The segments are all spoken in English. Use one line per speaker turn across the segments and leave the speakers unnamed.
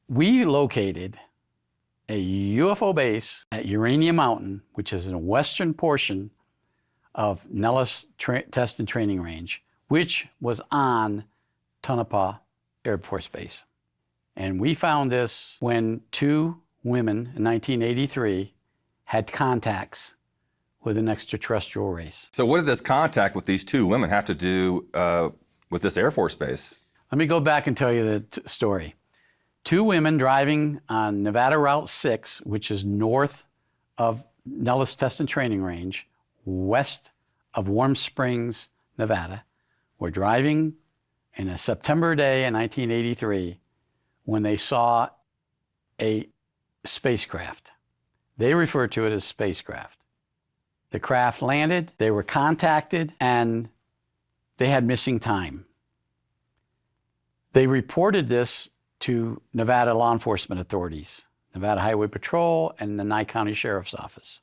We located a UFO base at Urania Mountain, which is in the western portion of Nellis Test and Training Range, which was on Tonopah Air Force Base. And we found this when two women in 1983 had contacts with an extraterrestrial race.
So what did this contact with these two women have to do with this Air Force base?
Let me go back and tell you the story. Two women driving on Nevada Route 6, which is north of Nellis Test and Training Range, west of Warm Springs, Nevada, were driving in a September day in 1983 when they saw a spacecraft. They referred to it as spacecraft. The craft landed, they were contacted, and they had missing time. They reported this to Nevada law enforcement authorities, Nevada Highway Patrol and the Nye County Sheriff's Office.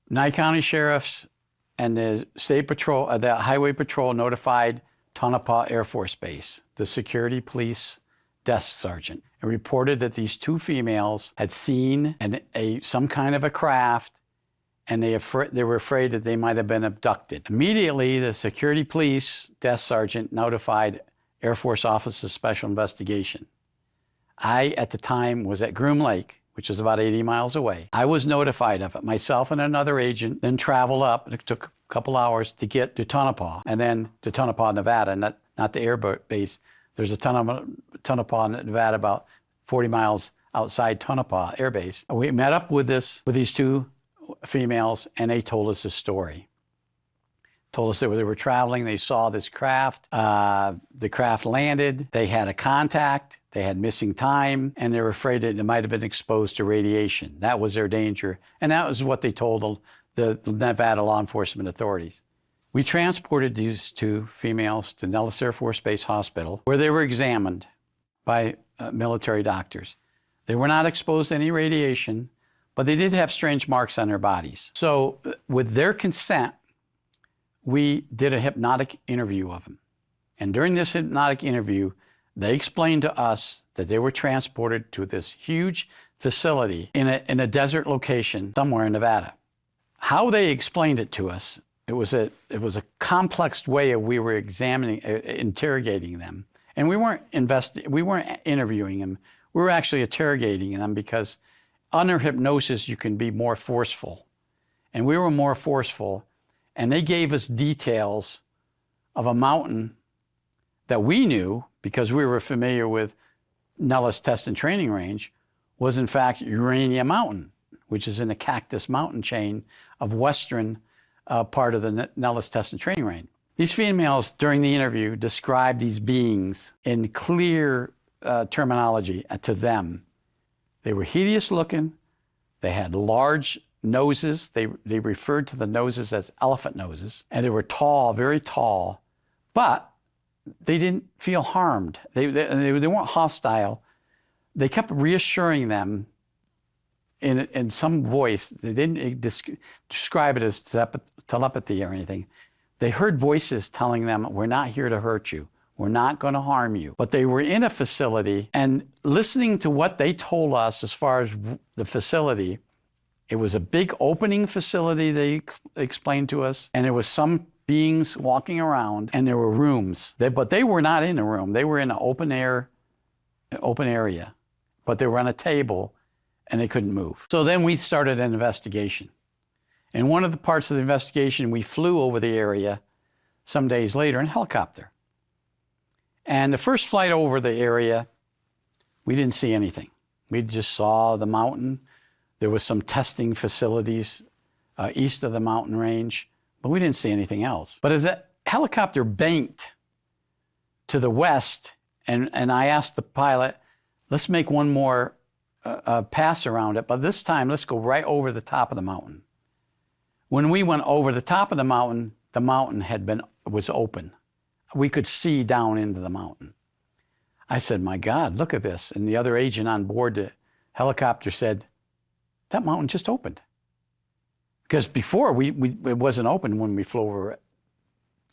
Nye County Sheriff's and the State Patrol, the Highway Patrol notified Tonopah Air Force Base, the security police desk sergeant, and reported that these two females had seen some kind of a craft, and they were afraid that they might have been abducted. Immediately, the security police desk sergeant notified Air Force Office of Special Investigation. I, at the time, was at Groom Lake, which is about 80 miles away. I was notified of it. Myself and another agent then traveled up. It took a couple hours to get to Tonopah, and then to Tonopah, Nevada, not the air base. There's a Tonopah, Nevada, about 40 miles outside Tonopah Air Base. We met up with these two females, and they told us this story. Told us that they were traveling, they saw this craft, the craft landed, they had a contact, they had missing time, and they were afraid that it might have been exposed to radiation. That was their danger, and that was what they told the Nevada law enforcement authorities. We transported these two females to Nellis Air Force Base Hospital, where they were examined by military doctors. They were not exposed to any radiation, but they did have strange marks on their bodies. So with their consent, we did a hypnotic interview of them. And during this hypnotic interview, they explained to us that they were transported to this huge facility in a desert location somewhere in Nevada. How they explained it to us, it was a complex way of we were interrogating them. And we weren't interviewing them. We were actually interrogating them because under hypnosis, you can be more forceful. And we were more forceful. And they gave us details of a mountain that we knew, because we were familiar with Nellis Test and Training Range, was in fact Urania Mountain, which is in the Cactus Mountain chain of western part of the Nellis Test and Training Range. These females, during the interview, described these beings in clear terminology to them. They were hideous looking. They had large noses. They referred to the noses as elephant noses, and they were tall, very tall, but they didn't feel harmed. They weren't hostile. They kept reassuring them in some voice. They didn't describe it as telepathy or anything. They heard voices telling them, "We're not here to hurt you. We're not going to harm you." But they were in a facility, and listening to what they told us as far as the facility, it was a big opening facility, they explained to us, and there was some beings walking around, and there were rooms. But they were not in a room. They were in an open area, but they were on a table, and they couldn't move. So then we started an investigation. And one of the parts of the investigation, we flew over the area some days later in a helicopter. And the first flight over the area, we didn't see anything. We just saw the mountain. There was some testing facilities east of the mountain range, but we didn't see anything else. But as that helicopter banked to the west, and I asked the pilot, let's make one more pass around it, but this time let's go right over the top of the mountain. When we went over the top of the mountain was open. We could see down into the mountain. I said, my God, look at this. And the other agent on board the helicopter said, that mountain just opened. Because before, it wasn't open when we flew over it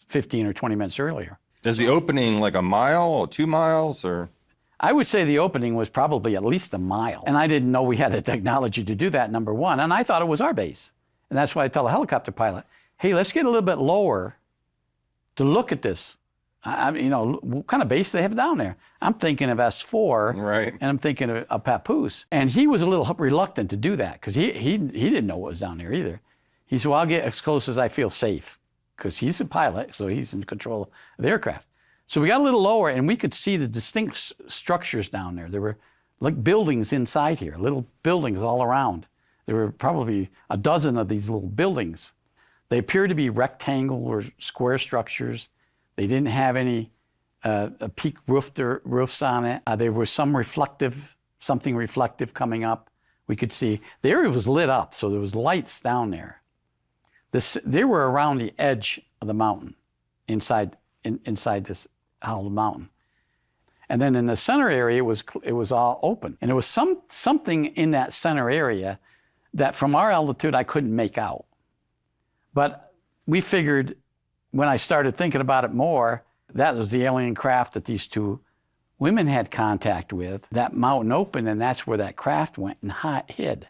15 or 20 minutes earlier.
Is the opening like a mile or 2 miles, or?
I would say the opening was probably at least a mile. And I didn't know we had the technology to do that, number one. And I thought it was our base. And that's why I tell the helicopter pilot, hey, let's get a little bit lower to look at this. What kind of base they have down there? I'm thinking of S4,
Right.
and I'm thinking of Papoose. And he was a little reluctant to do that because he didn't know what was down there either. He said, well, I'll get as close as I feel safe because he's a pilot, so he's in control of the aircraft. So we got a little lower, and we could see the distinct structures down there. There were like buildings inside here, little buildings all around. There were probably a dozen of these little buildings. They appeared to be rectangle or square structures. They didn't have any peak roofs on it. There was something reflective coming up. We could see the area was lit up, so there was lights down there. They were around the edge of the mountain, inside this hollow mountain. And then in the center area, it was all open. And there was something in that center area that from our altitude, I couldn't make out. But we figured when I started thinking about it more, that was the alien craft that these two women had contact with. That mountain opened, and that's where that craft went and hid.